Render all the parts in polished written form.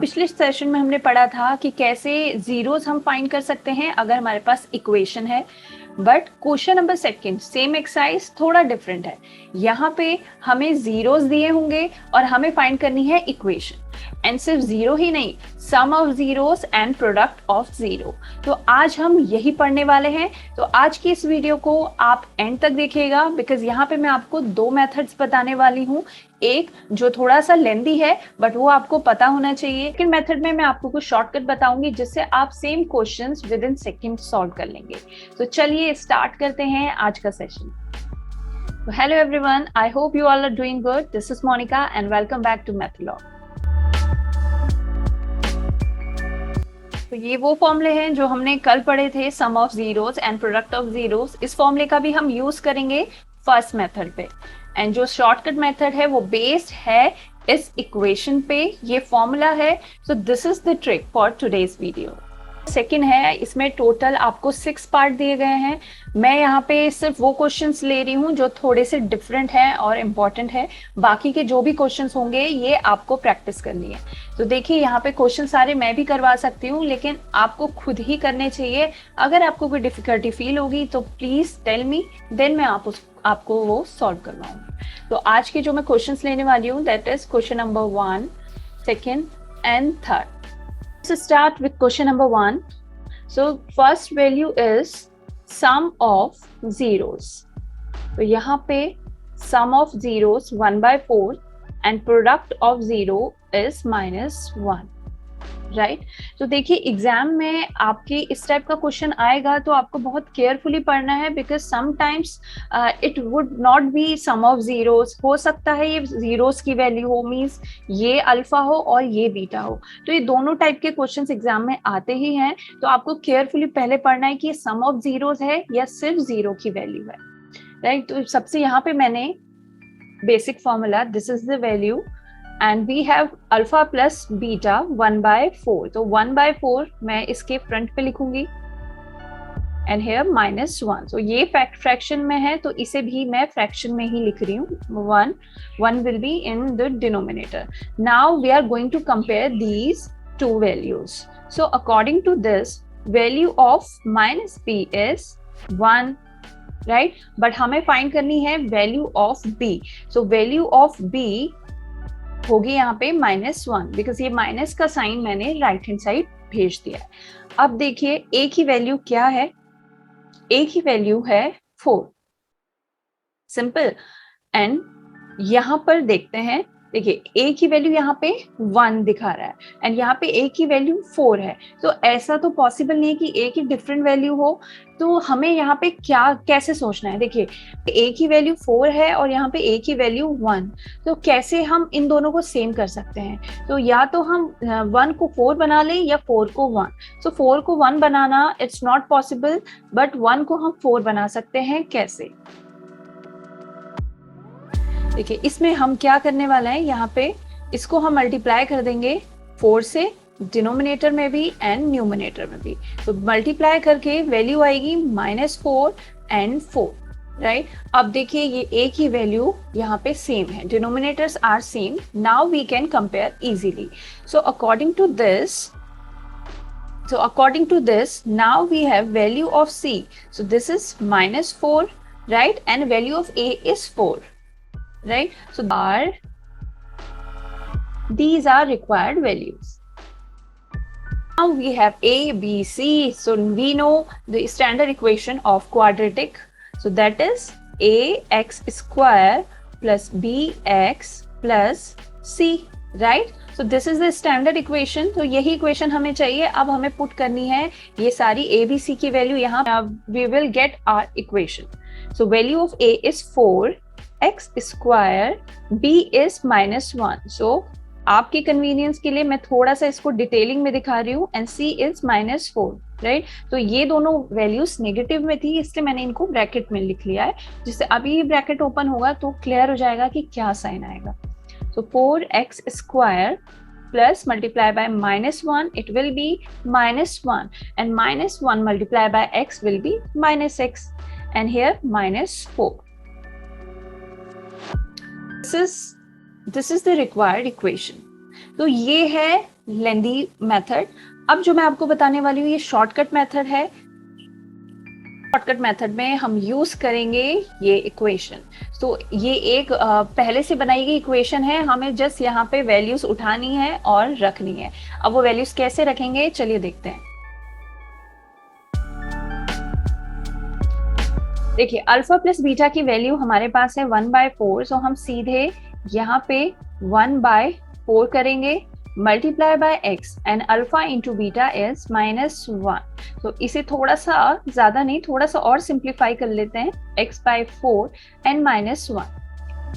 पिछले सेशन में हमने पढ़ा था कि कैसे जीरोस हम फाइंड कर सकते हैं अगर हमारे पास इक्वेशन है, but question number second same exercise थोड़ा डिफरेंट है। यहाँ पे हमें जीरोस दिए होंगे और हमें फाइंड करनी है इक्वेशन, एंड सिर्फ जीरो ही नहीं, sum of zeros and product of zero. तो आज हम यही पढ़ने वाले हैं। तो आज की इस वीडियो को आप एंड तक देखिएगा, बिकॉज यहाँ पे मैं आपको दो मेथड्स बताने वाली हूँ। एक जो थोड़ा सा लेंदी है बट वो आपको पता होना चाहिए। सेकंड मेथड में मैं आपको कुछ शॉर्टकट बताऊंगी जिससे आप same questions within second solve कर लेंगे। तो चलिए स्टार्ट करते हैं आज का session. Hello everyone, I hope you all are doing good. This is Monica and welcome back to Mathlog. तो ये वो फॉर्मूले हैं जो हमने कल पढ़े थे, sum of zeros and product of zeros. इस फॉर्मूले का भी हम यूज करेंगे फर्स्ट मेथड पे, एंड जो शॉर्टकट मेथड है वो बेस्ड है इस इक्वेशन पे, ये फॉर्मूला है। So this is the trick for today's video. Second है, इसमें टोटल आपको 6 पार्ट दिए गए हैं। मैं यहाँ पे सिर्फ वो क्वेश्चंस ले रही हूँ जो थोड़े से डिफरेंट हैं और इम्पोर्टेंट है। बाकी के जो भी क्वेश्चंस होंगे ये आपको प्रैक्टिस करनी है। तो देखिए यहाँ पे क्वेश्चन सारे मैं भी करवा सकती हूँ, लेकिन आपको खुद ही करने चाहिए। अगर आपको कोई डिफिकल्टी फील होगी तो प्लीज टेल मी, देन मैं आपको वो सॉल्व करवाऊंगी। तो आज के जो मैं क्वेश्चंस लेने वाली हूँ that is question number 1, second and third. Let's start with question number 1. So first value is sum of zeros. तो यहाँ पे sum of zeros 1/4 and product of zero is -1. Right तो देखिए एग्जाम में आपके इस टाइप का क्वेश्चन आएगा तो आपको बहुत केयरफुली पढ़ना है, because sometimes it would not be sum of zeros. हो सकता है ये जीरोस की वैल्यू हो, मींस ये अल्फा हो और ये बीटा हो। तो ये दोनों टाइप के क्वेश्चंस एग्जाम में आते ही हैं। तो आपको केयरफुली पहले पढ़ना है कि ये सम ऑफ जीरोस है या सिर्फ जीरो की वैल्यू है। राइट तो सबसे यहाँ पे मैंने basic formula, this is the value and we have alpha plus beta 1/4. तो 1/4 मैं इसके फ्रंट पे लिखूंगी and here -1. so ये फ्रैक्शन में है तो इसे भी मैं फ्रैक्शन में ही लिख रही हूँ। 1 will be in the denominator. Now we are going to compare these two values. So according to this, value of -b is 1, right? But हमें find करनी है value of b. So value of b होगी यहाँ पे -1, because ये minus का sign मैंने right hand side भेज दिया है। अब देखिए ए की वैल्यू क्या है, ए की वैल्यू है 4, सिंपल। एंड यहाँ पर देखते हैं, देखिए ए की वैल्यू यहाँ पे 1 दिखा रहा है एंड यहाँ पे ए की वैल्यू 4 है। तो ऐसा तो पॉसिबल नहीं है कि ए की डिफरेंट वैल्यू हो। तो हमें यहाँ पे कैसे सोचना है, देखिए ए की वैल्यू 4 है और यहाँ पे ए की वैल्यू 1। तो कैसे हम इन दोनों को सेम कर सकते हैं? तो या तो हम 1 को 4 बना लें या 4 को 1। सो 4 को 1 बनाना इट्स नॉट पॉसिबल, बट 1 को हम 4 बना सकते हैं। कैसे? देखिए इसमें हम क्या करने वाला है, यहाँ पे इसको हम मल्टीप्लाई कर देंगे 4 से, डिनोमिनेटर में भी एंड न्यूमिनेटर में भी। तो मल्टीप्लाई करके वैल्यू आएगी -4 एंड 4, राइट। अब देखिए ये a की वैल्यू यहाँ पे सेम है, denominators are same. Now we can compare easily. So according to this now we have value of c. So this is -4, right, and value of a is 4. Right, so these are required values. Now we have a, b, c. So we know the standard equation of quadratic. So that is ax square plus bx plus c, right? So this is the standard equation. तो यही equation हमें चाहिए। अब हमें put करनी है ये सारी a, b, c की value यहाँ। We will get our equation. So value of a is 4, x square, b is -1. So आपकी कन्वीनियंस के लिए मैं थोड़ा सा इसको डिटेलिंग में दिखा रही हूँ, एंड c is -4, राइट। तो ये दोनों वैल्यूज नेगेटिव में थी, इसलिए मैंने इनको ब्रैकेट में लिख लिया है, जिससे अभी ये ब्रैकेट ओपन होगा तो क्लियर हो जाएगा कि क्या साइन आएगा। So 4x square plus multiply by -1, it will be -1, and -1 multiplied by x will be -x, and here -4. This is the required equation. तो ये है लेंदी मेथड। अब जो मैं आपको बताने वाली हूँ ये शॉर्टकट मेथड है। शॉर्टकट मेथड में हम यूज करेंगे ये इक्वेशन। तो ये एक पहले से बनाई गई इक्वेशन है, हमें जस्ट यहाँ पे वैल्यूज उठानी है और रखनी है। अब वो वैल्यूज कैसे रखेंगे चलिए देखते हैं। देखिए अल्फा प्लस बीटा की वैल्यू हमारे पास है 1/4, सो हम सीधे यहाँ पे 1/4 करेंगे multiply by x and alpha into beta is -1। तो इसे थोड़ा सा ज्यादा नहीं, थोड़ा सा और सिंप्लीफाई कर लेते हैं, x/4 एंड -1,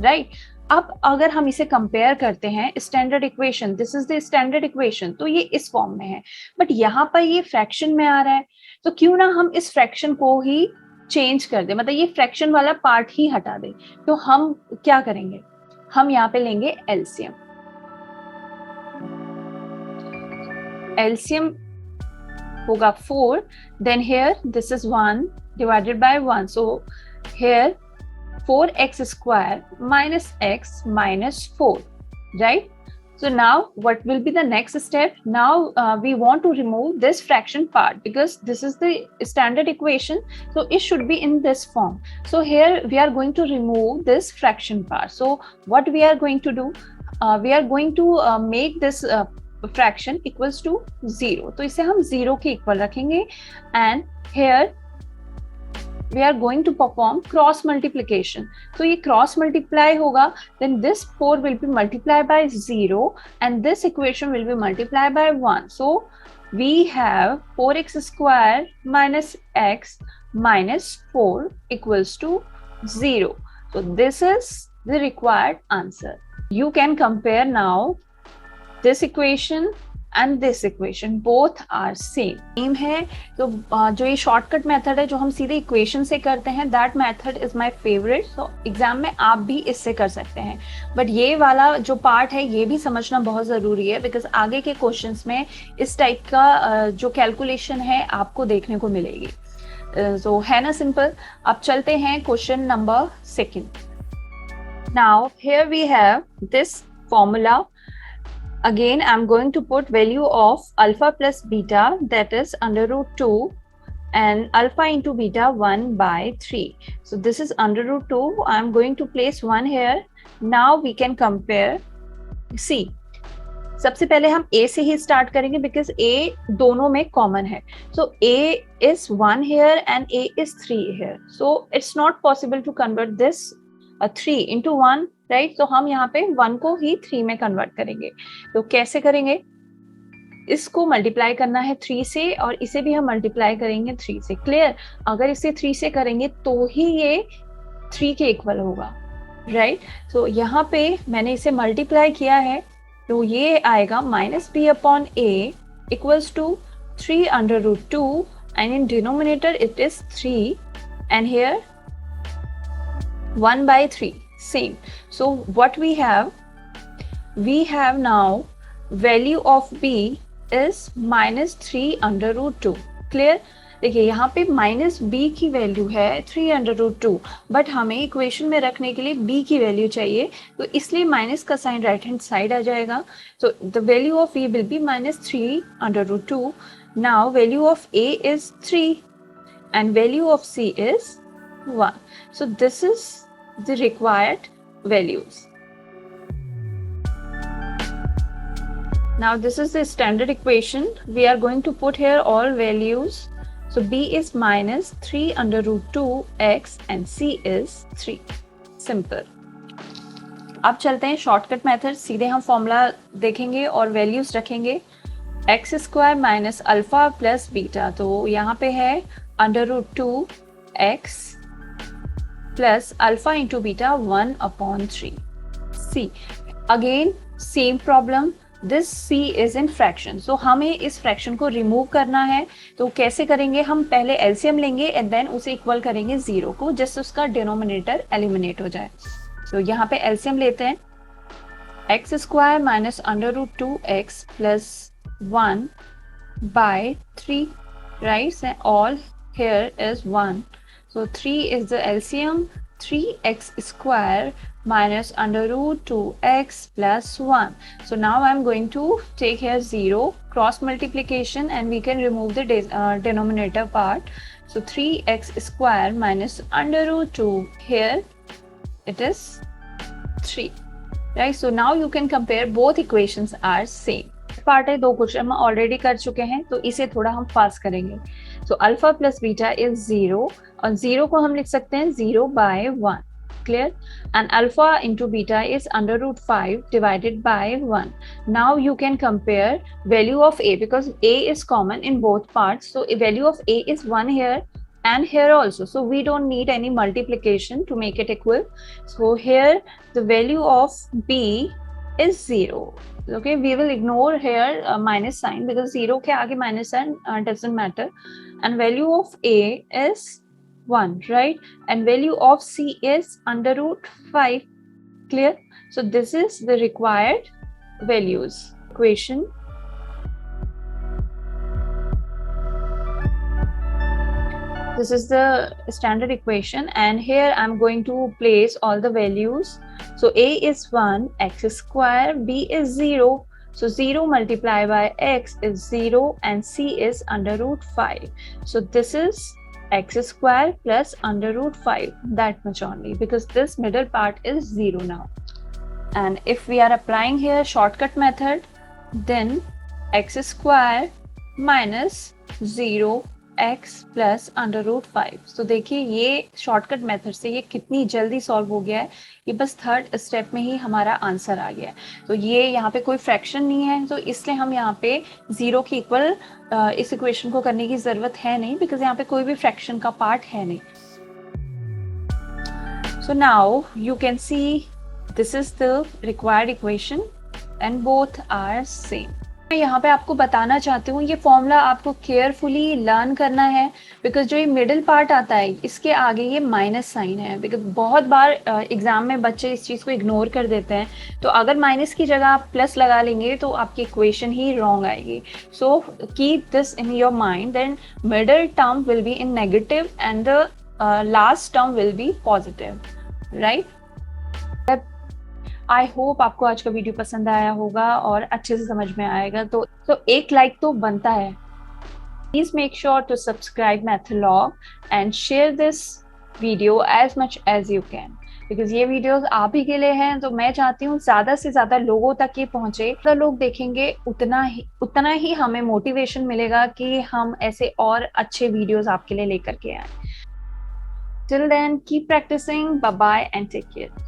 राइट। अब अगर हम इसे कंपेयर करते हैं standard equation, this is the standard equation, तो ये इस फॉर्म में है, बट यहाँ पर ये फ्रैक्शन में आ रहा है, तो क्यों ना हम इस फ्रैक्शन को ही चेंज कर दे, मतलब ये फ्रैक्शन वाला पार्ट ही हटा दे। तो हम क्या करेंगे, हम यहाँ पे लेंगे एलसीएम। एलसीएम होगा 4, then here this is 1 divided by 1, so here 4x² minus x minus 4, right? So now what will be the next step? Now we want to remove this fraction part because this is the standard equation, so it should be in this form. So here we are going to remove this fraction part. So what we are going to do, we are going to make this fraction equals to 0. तो इसे हम 0 के equal रखेंगे and here we are going to perform cross multiplication. So ये cross multiply होगा, then this 4 will be multiplied by 0 and this equation will be multiplied by 1. So we have 4x² minus x minus 4 equals to 0. So this is the required answer. You can compare now this equation and this equation, both are same है। तो जो ये shortcut method है जो हम सीधे equation से करते हैं, that method is my favorite. So exam में आप भी इससे कर सकते हैं, बट ये वाला जो पार्ट है ये भी समझना बहुत ज़रूरी है, बिकॉज आगे के क्वेश्चंस में इस टाइप का जो कैलकुलेशन है आपको देखने को मिलेगी। तो है ना सिंपल। अब चलते हैं question number 2। Now here we have this formula. Again, I'm going to put value of alpha plus beta, that is under root 2, and alpha into beta 1/3. So this is under root 2. I'm going to place 1 here. Now we can compare. See, सबसे पहले हम a से ही start करेंगे because a दोनों में common है. So a is 1 here and a is 3 here. So it's not possible to convert this 3 into 1, right. तो हम यहाँ पे 1 को ही 3 में कन्वर्ट करेंगे। तो कैसे करेंगे, इसको मल्टीप्लाई करना है 3 से और इसे भी हम मल्टीप्लाई करेंगे 3 से। क्लियर? अगर इसे 3 से करेंगे तो ही ये 3 के इक्वल होगा, राइट। तो यहाँ पे मैंने इसे मल्टीप्लाई किया है, तो ये आएगा -b/a equals to 3 under root 2 and in denominator it is 3 and here 1/3. Same. So what we have now value of b is -3 under root 2. Clear? देखिए यहाँ पे -b की वैल्यू है 3 under root 2, बट हमें इक्वेशन में रखने के लिए b की वैल्यू चाहिए, तो इसलिए माइनस का साइन राइट हैंड साइड आ जाएगा। So the value of e will be -3 under root 2. Now value of a is 3 and value of c is 1. So this is the required values. Now this is the standard equation. We are going to put here all values. So b is -3 under root 2 x and c is 3. Simple. अब चलते हैं shortcut method. सीधे हम formula देखेंगे और values रखेंगे। x² minus alpha plus beta, तो यहाँ पे है under root 2x plus alpha into beta 1/3. C. Again same problem. This c is in fraction. So हमें इस fraction को remove करना है, तो कैसे करेंगे, हम पहले LCM लेंगे and then उसे इक्वल करेंगे 0 को, जिससे उसका डिनोमिनेटर एलिमिनेट हो जाए। तो यहाँ पे LCM लेते हैं, x² minus under root 2x plus 1/3, right? And all here is 1. So 3 is the LCM, 3x² minus under root 2x plus 1. So now I'm going to take here 0, cross multiplication, and we can remove the denominator part. So 3x square minus under root 2, here it is 3, right? So now you can compare both equations are same. Part है, 2 question हम already कर चुके हैं, तो इसे थोड़ा हम fast करेंगे. So alpha plus beta is 0, और 0 को हम लिख सकते हैं 0/1. Clear? And alpha into beta is under root 5 divided by 1. Now you can compare value of a, because a is common in both parts. So value of a is 1 here and here also. So we don't need any multiplication to make it equal. So here the value of b is 0. Okay, we will ignore here minus sign, because 0 के आगे minus sign doesn't matter. And value of a is 1, right? And value of c is under root 5. Clear? So this is the required values. Equation. This is the standard equation, and here I'm going to place all the values. So a is 1, x square, b is 0. So 0 multiplied by x is 0, and c is under root 5. So this is x square plus under root 5, that much only, because this middle part is 0 now. And if we are applying here shortcut method, then x square minus 0x plus under root 5. So देखिए ये shortcut method से ये कितनी जल्दी solve हो गया है. ये बस थर्ड स्टेप में ही हमारा आंसर आ गया है. तो ये यहाँ पे कोई फ्रैक्शन नहीं है, तो इसलिए हम यहाँ पे 0 के इक्वल इस इक्वेशन को करने की जरूरत है नहीं, बिकॉज यहाँ पे कोई भी फ्रैक्शन का पार्ट है नहीं. So now you can see this is the required equation and both are same. मैं यहाँ पे आपको बताना चाहती हूँ, ये फॉर्मूला आपको केयरफुली लर्न करना है, बिकॉज जो ये मिडिल पार्ट आता है इसके आगे ये माइनस साइन है. बिकॉज बहुत बार एग्जाम में बच्चे इस चीज़ को इग्नोर कर देते हैं, तो अगर माइनस की जगह आप प्लस लगा लेंगे तो आपकी इक्वेशन ही रॉन्ग आएगी. So keep this in your mind, then middle term will be in negative and the last term will be positive, right? I hope आपको आज का वीडियो पसंद आया होगा और अच्छे से समझ में आएगा. तो एक लाइक तो बनता है. Please make sure to subscribe Mathlog and share this video as much as you can, because ये वीडियोस आप ही के लिए हैं. तो मैं चाहती हूँ ज़्यादा से ज़्यादा लोगों तक ये पहुँचे. जितना लोग देखेंगे उतना ही हमें मोटिवेशन मिलेगा कि हम ऐसे और अच्छे वीडियोस आपके लिए लेकर के आए. Till then keep practising. Bye bye and take care.